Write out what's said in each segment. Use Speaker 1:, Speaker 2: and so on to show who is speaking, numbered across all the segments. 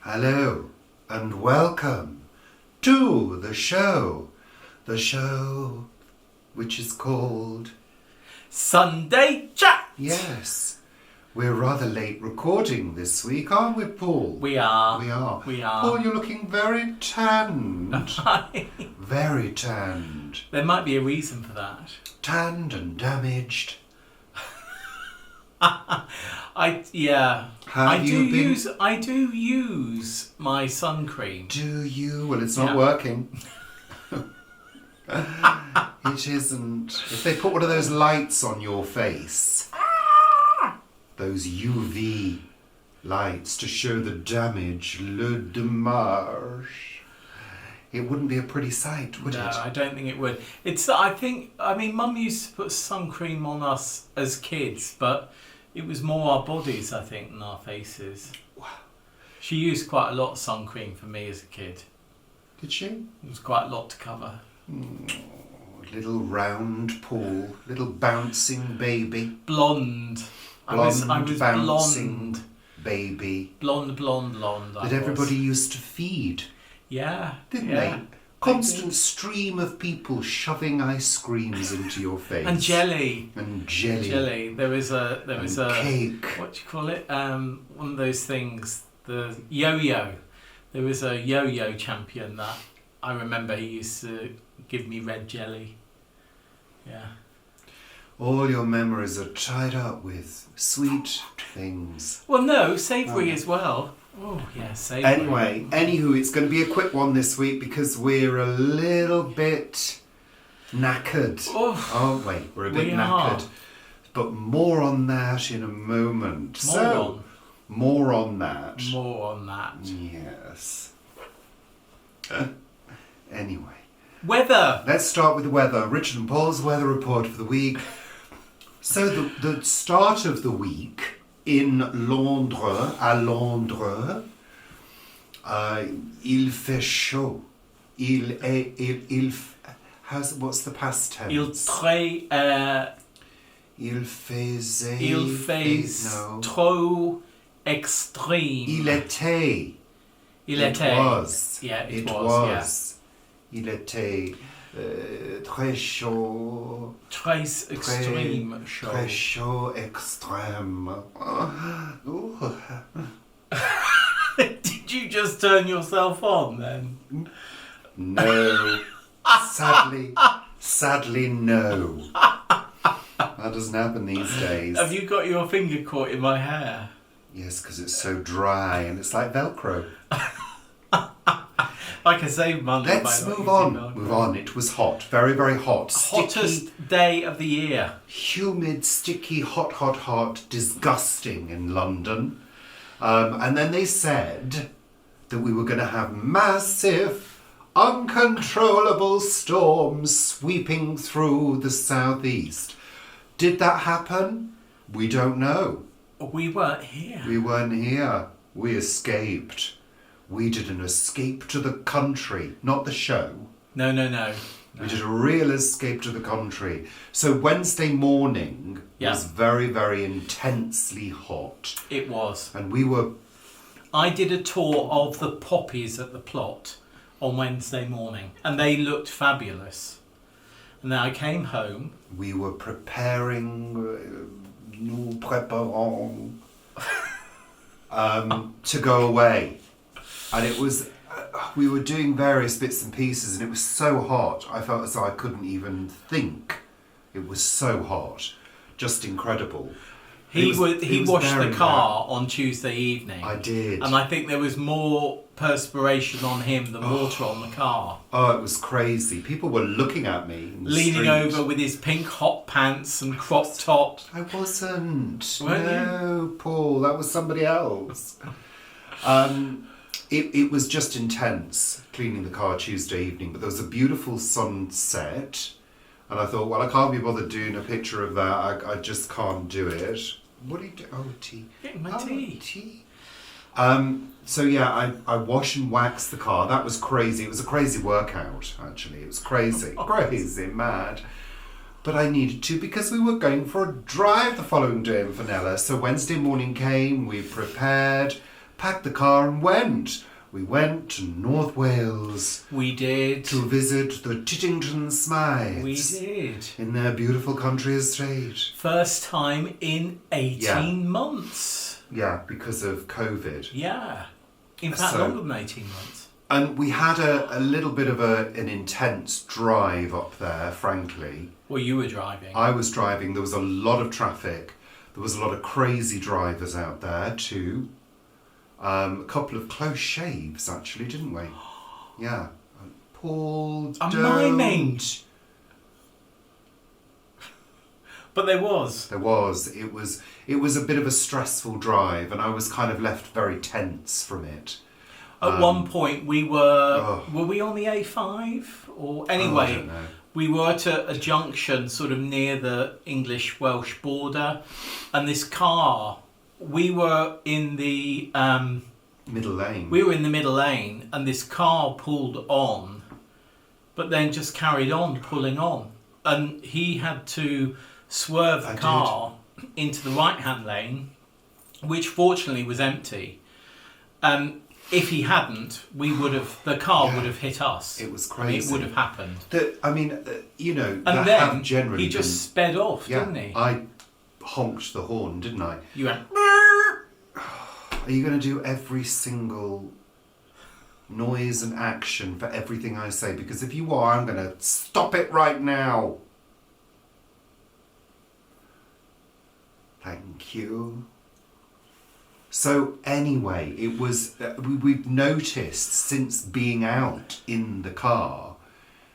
Speaker 1: Hello and welcome to the show which is called
Speaker 2: Sunday Chat.
Speaker 1: Yes. We're rather late recording this week, aren't we, Paul?
Speaker 2: We are.
Speaker 1: Paul, you're looking very tanned. Very tanned.
Speaker 2: There might be a reason for that.
Speaker 1: Tanned and damaged.
Speaker 2: I do use my sun cream.
Speaker 1: Do you? Well, it's not working. It isn't. If they put one of those lights on your face, those UV lights to show the damage, le dommage, it wouldn't be a pretty sight, would it?
Speaker 2: No, I don't think it would. Mum used to put sun cream on us as kids, but it was more our bodies, I think, than our faces.
Speaker 1: Wow.
Speaker 2: She used quite a lot of sun cream for me as a kid.
Speaker 1: Did she?
Speaker 2: It was quite a lot to cover.
Speaker 1: Little round Paul, little bouncing baby.
Speaker 2: Blonde. I was
Speaker 1: bouncing
Speaker 2: blonde.
Speaker 1: Baby.
Speaker 2: Blonde.
Speaker 1: That everybody used to feed.
Speaker 2: Yeah.
Speaker 1: Didn't they? Constant stream of people shoving ice creams into your face.
Speaker 2: And jelly.
Speaker 1: Jelly.
Speaker 2: There was a
Speaker 1: cake.
Speaker 2: What do you call it? One of those things. The yo-yo. There was a yo-yo champion that I remember he used to give me red jelly. Yeah.
Speaker 1: All your memories are tied up with sweet things.
Speaker 2: Well, no, savoury as well. Oh, yeah, savoury.
Speaker 1: Anywho, it's going to be a quick one this week because we're a little bit knackered. Oh, wait, we're a bit knackered. But more on that in a moment. More on that. Yes. Anyway.
Speaker 2: Weather.
Speaker 1: Let's start with the weather. Richard and Paul's weather report for the week. So the start of the week in Londres, à Londres, il fait chaud. What's the past tense? Il faisait
Speaker 2: trop extreme.
Speaker 1: Il était.
Speaker 2: It
Speaker 1: was.
Speaker 2: Yeah, it
Speaker 1: was. Yeah. Il était très chaud.
Speaker 2: Très extreme chaud.
Speaker 1: Très chaud extrême.
Speaker 2: Did you just turn yourself on then?
Speaker 1: No. Sadly, no. That doesn't happen these days.
Speaker 2: Have you got your finger caught in my hair?
Speaker 1: Yes, because it's so dry and it's like Velcro.
Speaker 2: Like I say, Monday.
Speaker 1: Let's move on. It was hot. Very, very hot.
Speaker 2: Hottest day of the year.
Speaker 1: Humid, sticky, hot, disgusting in London. And then they said that we were going to have massive, uncontrollable storms sweeping through the southeast. Did that happen? We don't know.
Speaker 2: We weren't here.
Speaker 1: We escaped. We did an escape to the country, not the show.
Speaker 2: No.
Speaker 1: We did a real escape to the country. So Wednesday morning was very, very intensely hot.
Speaker 2: It was.
Speaker 1: And
Speaker 2: I did a tour of the poppies at the plot on Wednesday morning, and they looked fabulous. And then I came home.
Speaker 1: We were preparing, nous préparons to go away. And it was, we were doing various bits and pieces and it was so hot, I felt as though I couldn't even think. It was so hot. Just incredible.
Speaker 2: He washed the car on Tuesday evening.
Speaker 1: I did.
Speaker 2: And I think there was more perspiration on him than water on the car.
Speaker 1: Oh, it was crazy. People were looking at me in the
Speaker 2: leaning
Speaker 1: street.
Speaker 2: over with his pink hot pants and crop top.
Speaker 1: I wasn't.
Speaker 2: Weren't
Speaker 1: No, Paul, that was somebody else. It was just intense cleaning the car Tuesday evening, but there was a beautiful sunset. And I thought, well, I can't be bothered doing a picture of that. I just can't do it. What do you do? Oh, tea.
Speaker 2: Getting my tea.
Speaker 1: So yeah, I wash and wax the car. That was crazy. It was a crazy workout, actually. It was crazy. Crazy, mad. But I needed to because we were going for a drive the following day in Fenella. So Wednesday morning came, we prepared, packed the car and went. We went to North Wales
Speaker 2: We did.
Speaker 1: to visit the Tittington Smythes.
Speaker 2: We did.
Speaker 1: In their beautiful country estate.
Speaker 2: First time in 18
Speaker 1: Yeah.
Speaker 2: months.
Speaker 1: Yeah, because of COVID.
Speaker 2: Yeah. In fact,
Speaker 1: So-
Speaker 2: longer than 18 months.
Speaker 1: And we had a little bit of an intense drive up there, frankly.
Speaker 2: Well, you were driving.
Speaker 1: I was driving, there was a lot of traffic. There was a lot of crazy drivers out there too. A couple of close shaves, actually, didn't we? Yeah. Paul,
Speaker 2: I'm
Speaker 1: don't.
Speaker 2: miming. But there was.
Speaker 1: There was. It was a bit of a stressful drive, and I was kind of left very tense from it.
Speaker 2: At one point, we were...
Speaker 1: Oh.
Speaker 2: Were we on the A5? Or
Speaker 1: I
Speaker 2: anyway,
Speaker 1: don't know.
Speaker 2: we were at a junction sort of near the English-Welsh border. And this car... We were in the
Speaker 1: Middle lane.
Speaker 2: we were in the middle lane, and this car pulled on, but then just carried on pulling on, and he had to swerve the car into the right-hand lane, which fortunately was empty. If he hadn't, the car would have hit us.
Speaker 1: It was
Speaker 2: I mean,
Speaker 1: crazy.
Speaker 2: it would have happened.
Speaker 1: And
Speaker 2: And
Speaker 1: that have
Speaker 2: then
Speaker 1: generally
Speaker 2: he just sped off,
Speaker 1: yeah,
Speaker 2: didn't he?
Speaker 1: I honked the horn, didn't I?
Speaker 2: You went.
Speaker 1: Are you going to do every single noise and action for everything I say? Because if you are, I'm going to stop it right now. Thank you. So anyway, it was we've noticed since being out in the car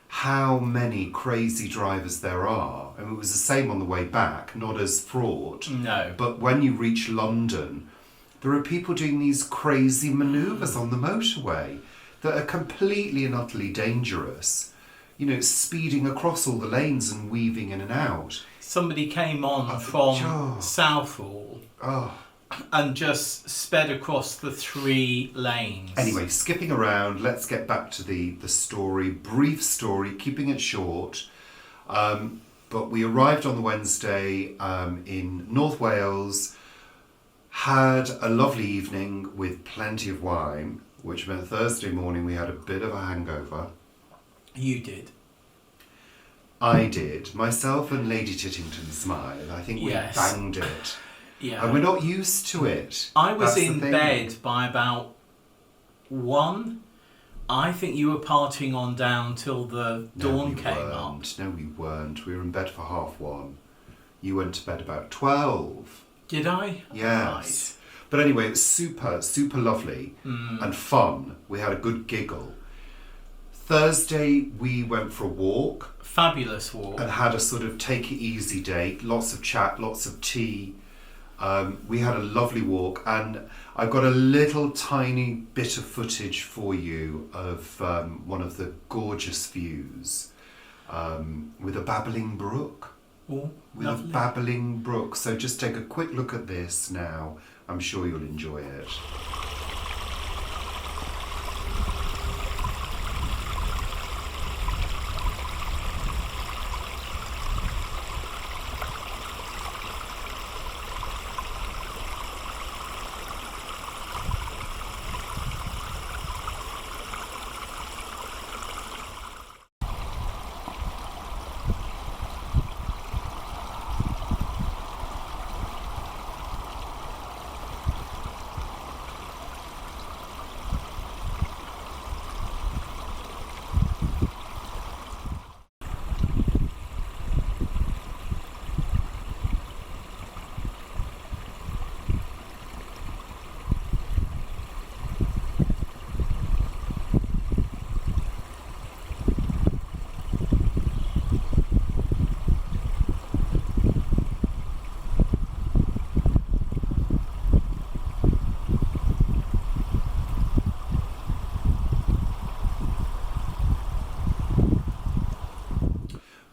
Speaker 1: how many crazy drivers there are. And it was the same on the way back, not as fraught.
Speaker 2: No.
Speaker 1: But when you reach London, there are people doing these crazy manoeuvres on the motorway that are completely and utterly dangerous. You know, speeding across all the lanes and weaving in and out.
Speaker 2: Somebody came on from
Speaker 1: oh.
Speaker 2: Southall
Speaker 1: Oh.
Speaker 2: and just sped across the 3 lanes.
Speaker 1: Anyway, skipping around, let's get back to the story. Brief story, keeping it short. But we arrived on the Wednesday in North Wales, had a lovely evening with plenty of wine, which meant Thursday morning we had a bit of a hangover.
Speaker 2: You did.
Speaker 1: I did. Myself and Lady Tittington Smythe. I think we
Speaker 2: Yes.
Speaker 1: banged it.
Speaker 2: Yeah.
Speaker 1: And we're not used to it.
Speaker 2: I was
Speaker 1: That's the
Speaker 2: in
Speaker 1: thing.
Speaker 2: bed by about 1. I think you were partying on down till the dawn
Speaker 1: we
Speaker 2: came up.
Speaker 1: weren't. No, we weren't. We were in bed for 1:30. You went to bed about 12.
Speaker 2: Did I?
Speaker 1: Yes. But anyway, it was super, super lovely and fun. We had a good giggle. Thursday, we went for a walk
Speaker 2: Right. Fabulous walk.
Speaker 1: and had a sort of take it easy day. Lots of chat, lots of tea. We had a lovely walk, and I've got a little tiny bit of footage for you of one of the gorgeous views with a babbling brook.
Speaker 2: Oh,
Speaker 1: With
Speaker 2: lovely.
Speaker 1: a babbling brook. So just take a quick look at this now. I'm sure you'll enjoy it.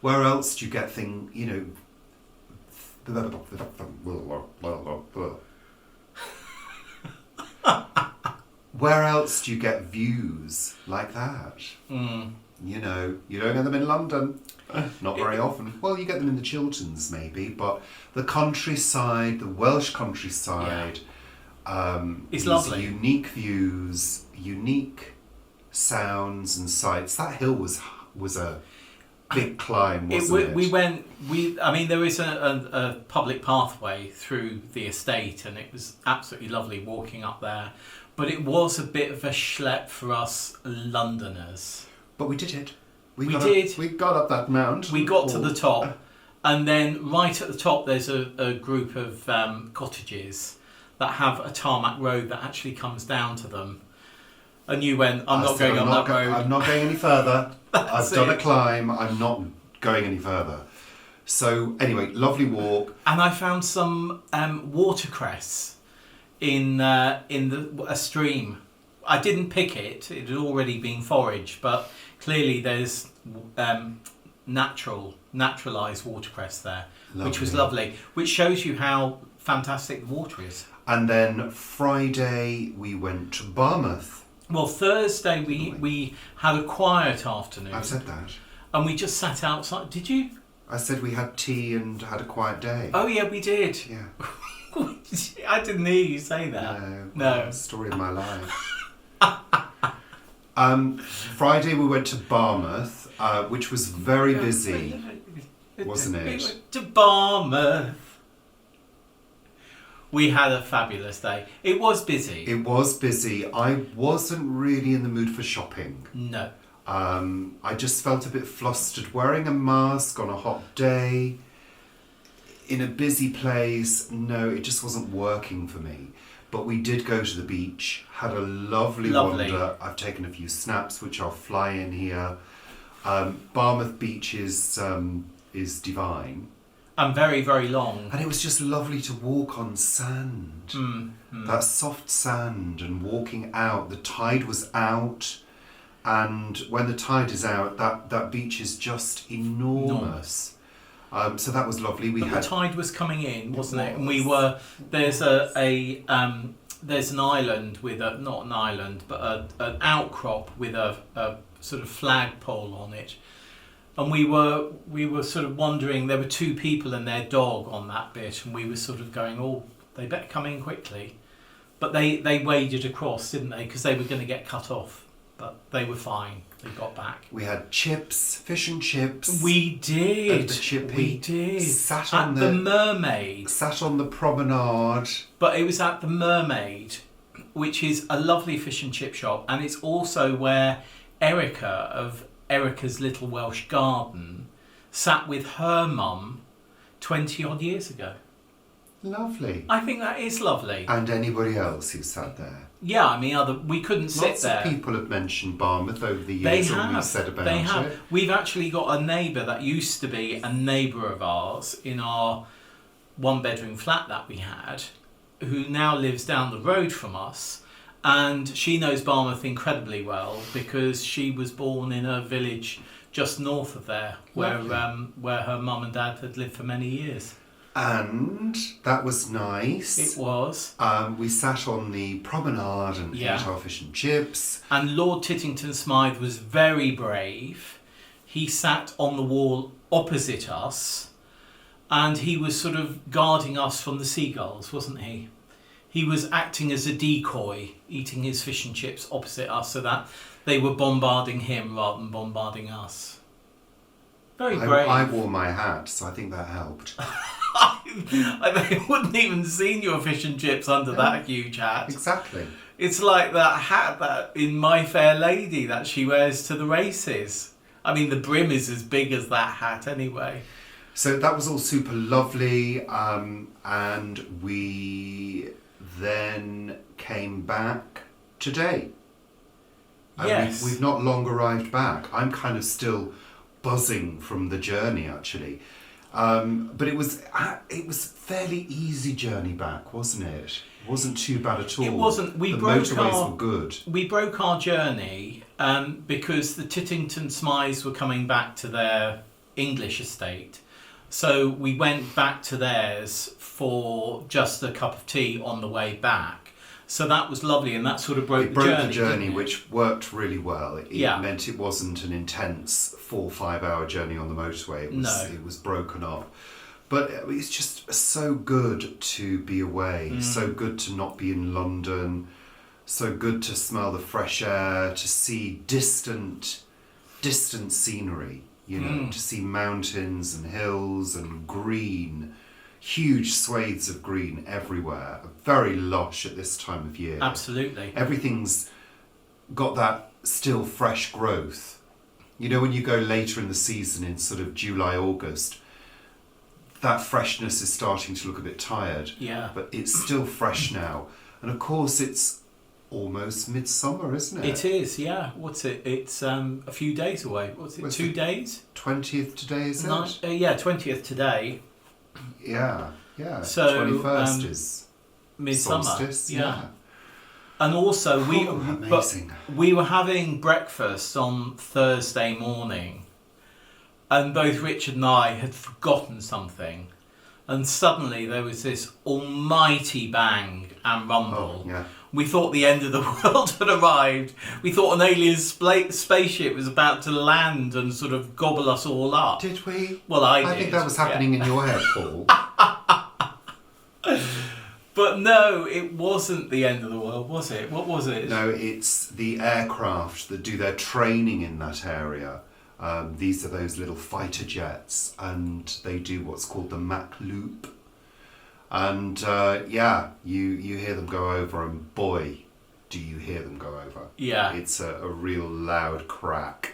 Speaker 1: Where else do you get things, where else do you get views like that? You know, you don't get them in London. Not very often. Well, you get them in the Chilterns maybe, but the countryside, the Welsh countryside,
Speaker 2: It's
Speaker 1: these
Speaker 2: lovely.
Speaker 1: unique views, unique sounds and sights. That hill was a big climb, wasn't it?
Speaker 2: I mean, there is a public pathway through the estate, and it was absolutely lovely walking up there. But it was a bit of a schlep for us Londoners.
Speaker 1: But we did it.
Speaker 2: We did.
Speaker 1: We got up that mountain.
Speaker 2: We got to the top, and then right at the top there's a group of cottages that have a tarmac road that actually comes down to them. And you went, I'm not going on that road.
Speaker 1: I'm not going any further. I've done a
Speaker 2: it.
Speaker 1: climb. I'm not going any further. So anyway, lovely walk.
Speaker 2: And I found some watercress in a stream. I didn't pick it. It had already been foraged, but clearly there's naturalised watercress there, which was lovely, which shows you how fantastic the water is.
Speaker 1: And then Friday we went to Barmouth.
Speaker 2: Well, Thursday we had a quiet afternoon.
Speaker 1: I've said that.
Speaker 2: And we just sat outside. Did you?
Speaker 1: I said we had tea and had a quiet day.
Speaker 2: Oh yeah, we did.
Speaker 1: Yeah.
Speaker 2: I didn't hear you say that. No.
Speaker 1: Story of my life. Friday we went to Barmouth, which was very busy, wasn't it?
Speaker 2: We went to Barmouth. We had a fabulous day. It was busy.
Speaker 1: It was busy. I wasn't really in the mood for shopping.
Speaker 2: No.
Speaker 1: I just felt a bit flustered wearing a mask on a hot day in a busy place. No, it just wasn't working for me. But we did go to the beach, had a lovely wander. I've taken a few snaps, which I'll fly in here. Barmouth Beach is divine.
Speaker 2: And very, very long.
Speaker 1: And it was just lovely to walk on sand. That soft sand and walking out. The tide was out. And when the tide is out, that beach is just enormous. So that was lovely.
Speaker 2: The tide was coming in, wasn't it? And we were there's there's an island with not an island, but an outcrop with a sort of flagpole on it. And we were sort of wondering. There were two people and their dog on that bit, and we were sort of going, "Oh, they better come in quickly." But they waded across, didn't they? Because they were going to get cut off. But they were fine. They got back.
Speaker 1: We had chips, fish and chips.
Speaker 2: We did.
Speaker 1: At the Chippy.
Speaker 2: We did.
Speaker 1: Sat on
Speaker 2: the Mermaid.
Speaker 1: Sat on the promenade.
Speaker 2: But it was at the Mermaid, which is a lovely fish and chip shop, and it's also where Erica of Erica's Little Welsh Garden sat with her mum 20 odd years ago.
Speaker 1: Lovely.
Speaker 2: I think that is lovely.
Speaker 1: And anybody else who sat there.
Speaker 2: Yeah, I mean, we couldn't sit there.
Speaker 1: Lots of people have mentioned Barmouth over the years. We've said about
Speaker 2: They have.
Speaker 1: it.
Speaker 2: We've actually got a neighbour that used to be a neighbour of ours in our one-bedroom flat that we had, who now lives down the road from us, and she knows Barmouth incredibly well because she was born in a village just north of there, where her mum and dad had lived for many years.
Speaker 1: And that was nice.
Speaker 2: It was.
Speaker 1: We sat on the promenade and ate our fish and chips.
Speaker 2: And Lord Tittington Smythe was very brave. He sat on the wall opposite us, and he was sort of guarding us from the seagulls, wasn't he? He was acting as a decoy, eating his fish and chips opposite us, so that they were bombarding him rather than bombarding us. Very brave.
Speaker 1: I wore my hat, so I think that helped.
Speaker 2: I wouldn't even seen your fish and chips under that huge hat.
Speaker 1: Exactly.
Speaker 2: It's like that hat that in My Fair Lady that she wears to the races. I mean, the brim is as big as that hat anyway.
Speaker 1: So that was all super lovely, and we then came back today.
Speaker 2: Yes.
Speaker 1: We've not long arrived back. I'm kind of still buzzing from the journey, actually. But it was fairly easy journey back, wasn't it? It wasn't too bad at all.
Speaker 2: It wasn't.
Speaker 1: The motorways were good.
Speaker 2: We broke our journey because the Tittington Smythes were coming back to their English estate. So we went back to theirs for just a cup of tea on the way back. So that was lovely, and that sort of broke
Speaker 1: the journey, which worked really well. It
Speaker 2: Yeah.
Speaker 1: meant it wasn't an intense 4-5 hour journey on the motorway. It was broken up. But it's just so good to be away, so good to not be in London, so good to smell the fresh air, to see distant scenery, to see mountains and hills and green, huge swathes of green everywhere. Very lush at this time of year.
Speaker 2: Absolutely.
Speaker 1: Everything's got that still fresh growth. When you go later in the season in sort of July, August, that freshness is starting to look a bit tired.
Speaker 2: Yeah.
Speaker 1: But it's still fresh now. And of course it's almost midsummer, isn't it?
Speaker 2: It is, yeah. What's it? It's a few days away. What's it? 2 days?
Speaker 1: 20th today, is it?
Speaker 2: Yeah, 20th today.
Speaker 1: Yeah.
Speaker 2: So
Speaker 1: 21st is
Speaker 2: midsummer.
Speaker 1: solstice. Yeah.
Speaker 2: And also
Speaker 1: amazing.
Speaker 2: we were having breakfast on Thursday morning, and both Richard and I had forgotten something, and suddenly there was this almighty bang and rumble.
Speaker 1: Oh, yeah.
Speaker 2: We thought the end of the world had arrived. We thought an alien spaceship was about to land and sort of gobble us all up.
Speaker 1: Did we?
Speaker 2: Well, I did.
Speaker 1: I think that was happening in your head, Paul.
Speaker 2: But no, it wasn't the end of the world, was it? What was it?
Speaker 1: No, it's the aircraft that do their training in that area. These are those little fighter jets, and they do what's called the Mach loop. And you hear them go over, and boy, do you hear them go over.
Speaker 2: Yeah.
Speaker 1: It's a real loud crack.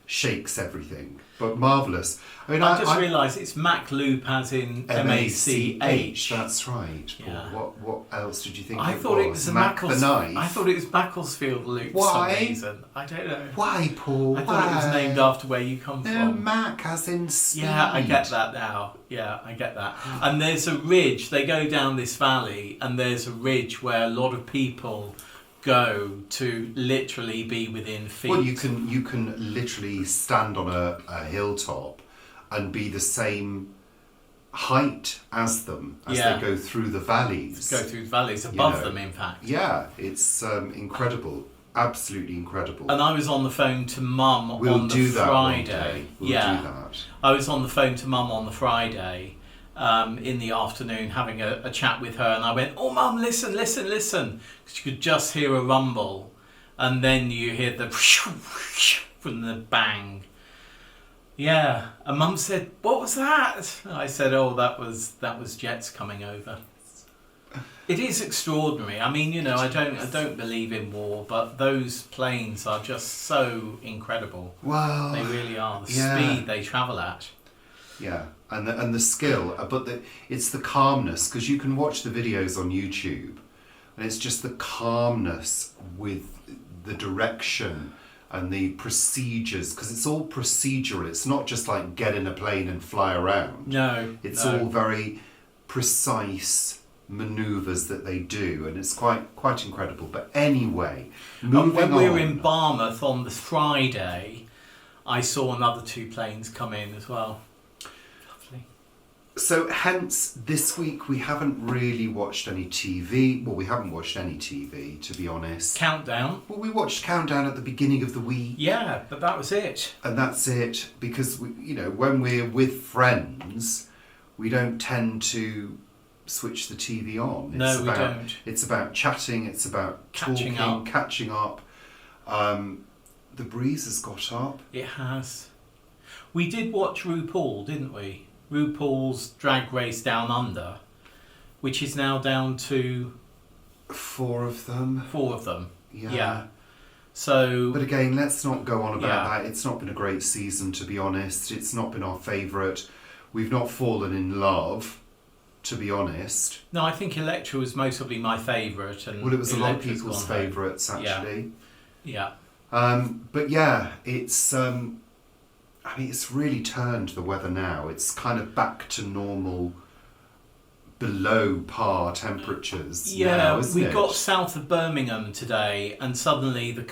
Speaker 1: Shakes everything. But marvellous. I mean,
Speaker 2: I just realised it's Mach loop as in M-A-C-H.
Speaker 1: That's right.
Speaker 2: Yeah.
Speaker 1: What else did you think
Speaker 2: I
Speaker 1: it
Speaker 2: thought
Speaker 1: was?
Speaker 2: it was a
Speaker 1: Mac the knife?
Speaker 2: I thought it was Macclesfield loop for some reason. I don't know.
Speaker 1: Why, Paul?
Speaker 2: I thought it was named after where you come
Speaker 1: No,
Speaker 2: from.
Speaker 1: Mac as in speed.
Speaker 2: Yeah, I get that now. Yeah, I get that. And there's a ridge. They go down this valley, and there's a ridge where a lot of people go to literally be within feet.
Speaker 1: Well, you can literally stand on a hilltop and be the same height as them as they go through the valleys.
Speaker 2: Go through the valleys above them, in fact.
Speaker 1: Yeah, it's incredible. Absolutely incredible.
Speaker 2: And I was on the phone to Mum on the Friday.
Speaker 1: We'll do that.
Speaker 2: I was on the phone to Mum on the Friday in the afternoon having a chat with her, and I went, "Oh, Mum, listen. Because you could just hear a rumble, and then you hear the from the bang. Yeah, and Mum said, "What was that?" I said, "Oh, that was jets coming over." It is extraordinary. I mean, I don't believe in war, but those planes are just so incredible.
Speaker 1: Wow,
Speaker 2: they really are. The speed they travel at.
Speaker 1: Yeah, and the skill, but it's the calmness, because you can watch the videos on YouTube, and it's just the calmness with the direction and the procedures, because it's all procedural. It's not just like get in a plane and fly around.
Speaker 2: No,
Speaker 1: it's all very precise manoeuvres that they do, and it's quite incredible. But anyway,
Speaker 2: when we were in Barmouth on the Friday, I saw another 2 planes come in as well.
Speaker 1: So hence this week we haven't really watched any TV. Well, we haven't watched any TV, to be honest.
Speaker 2: Countdown.
Speaker 1: Well, we watched Countdown at the beginning of the week.
Speaker 2: Yeah, but that was it.
Speaker 1: And that's it, because when we're with friends, we don't tend to switch the TV on.
Speaker 2: No, we don't.
Speaker 1: It's about chatting. It's about catching up. The breeze has got up.
Speaker 2: It has. We did watch RuPaul, didn't we? RuPaul's Drag Race Down Under, which is now down to
Speaker 1: 4 of them.
Speaker 2: 4 of them.
Speaker 1: Yeah.
Speaker 2: So,
Speaker 1: but again, let's not go on about that. It's not been a great season, to be honest. It's not been our favourite. We've not fallen in love, to be honest.
Speaker 2: No, I think Electra was mostly my favourite, and
Speaker 1: well, it was
Speaker 2: Electra's
Speaker 1: a lot of people's favourites, actually.
Speaker 2: Yeah.
Speaker 1: But yeah, it's. It's really turned, the weather now. It's kind of back to normal, below par temperatures.
Speaker 2: Yeah,
Speaker 1: now, isn't
Speaker 2: we
Speaker 1: it?
Speaker 2: got south of Birmingham today, and suddenly the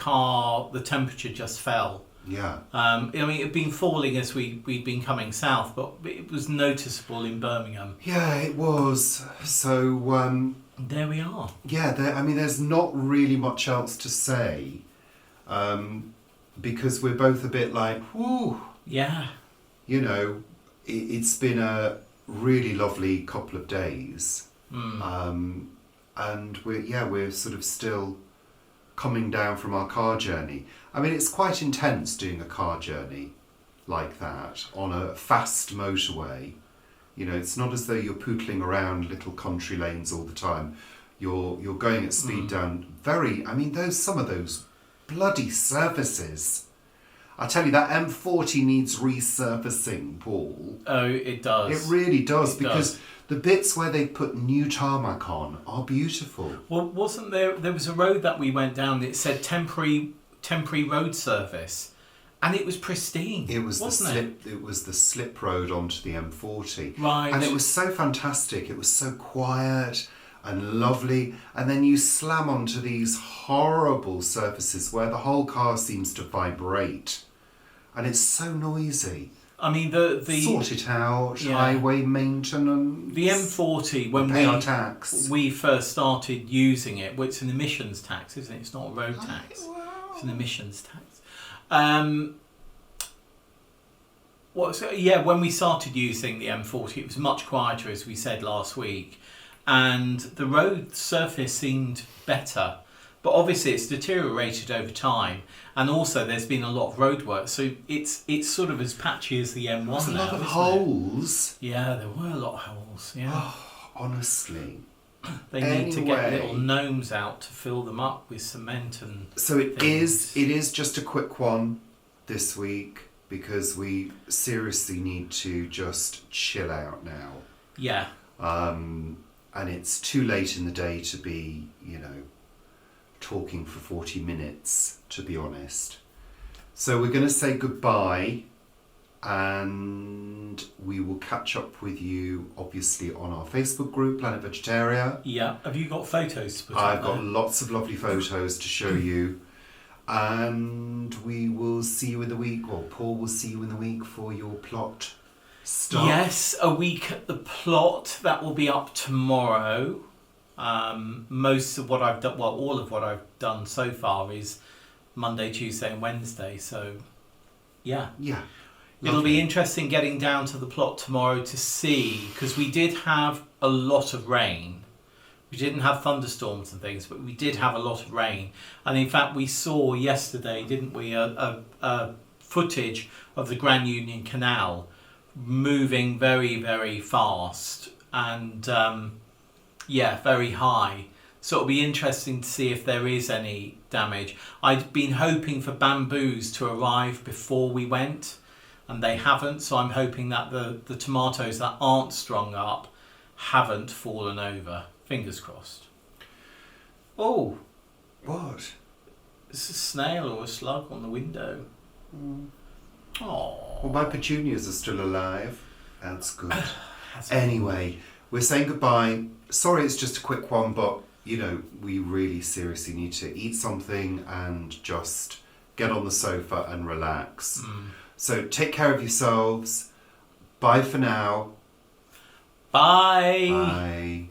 Speaker 2: temperature just fell.
Speaker 1: Yeah.
Speaker 2: It had been falling as we'd been coming south, but it was noticeable in Birmingham.
Speaker 1: Yeah, it was. So
Speaker 2: there we are.
Speaker 1: Yeah, there's not really much else to say, because we're both a bit like, whoo.
Speaker 2: Yeah.
Speaker 1: It's been a really lovely couple of days. And we're sort of still coming down from our car journey. I mean, it's quite intense doing a car journey like that on a fast motorway. You know, it's not as though you're pootling around little country lanes all the time. You're going at speed down some of those bloody surfaces. I tell you, that M40 needs resurfacing, Paul.
Speaker 2: Oh, it does.
Speaker 1: It really does, because
Speaker 2: does.
Speaker 1: The bits where they put new tarmac on are beautiful.
Speaker 2: Well, wasn't there was a road that we went down that said temporary road service, and it was pristine.
Speaker 1: It was It was the slip road onto the M40.
Speaker 2: Right.
Speaker 1: And it was so fantastic. It was so quiet and lovely. And then you slam onto these horrible surfaces where the whole car seems to vibrate. And it's so noisy.
Speaker 2: I mean,
Speaker 1: sort it out. Yeah. Highway maintenance.
Speaker 2: The M40, when
Speaker 1: pay our tax.
Speaker 2: We first started using it. Well, it's an emissions tax, isn't it? It's not a road tax. It's an emissions tax. When we started using the M40, it was much quieter, as we said last week, and the road surface seemed better. But obviously it's deteriorated over time, and also there's been a lot of road work, so it's sort of as patchy as the M1
Speaker 1: There's a lot of
Speaker 2: isn't
Speaker 1: holes.
Speaker 2: it? Yeah, there were a lot of holes. Yeah.
Speaker 1: Oh, honestly.
Speaker 2: They need to get little gnomes out to fill them up with cement and.
Speaker 1: So it is just a quick one this week, because we seriously need to just chill out now.
Speaker 2: Yeah.
Speaker 1: And it's too late in the day to be, talking for 40 minutes, to be honest. So we're going to say goodbye, and we will catch up with you, obviously, on our Facebook group, Planet Vegetaria.
Speaker 2: Yeah. Have you got photos to put
Speaker 1: I've got lots of lovely photos to show you. And we will see you in the week, or Paul will see you in the week for your plot stuff.
Speaker 2: Yes, a week at the plot. That will be up tomorrow. Most of what I've done, all of what I've done so far is Monday, Tuesday and Wednesday. So, yeah.
Speaker 1: Yeah.
Speaker 2: It'll be interesting getting down to the plot tomorrow to see, because we did have a lot of rain. We didn't have thunderstorms and things, but we did have a lot of rain. And in fact, we saw yesterday, didn't we, a footage of the Grand Union Canal moving very, very fast and, very high. So it'll be interesting to see if there is any damage. I'd been hoping for bamboos to arrive before we went, and they haven't. So I'm hoping that the tomatoes that aren't strung up haven't fallen over. Fingers crossed. Oh.
Speaker 1: What?
Speaker 2: It's a snail or a slug on the window. Oh.
Speaker 1: Well, my petunias are still alive. That's good. Anyway, we're saying goodbye. Sorry, it's just a quick one, but, we really seriously need to eat something and just get on the sofa and relax. So take care of yourselves. Bye for now.
Speaker 2: Bye.
Speaker 1: Bye.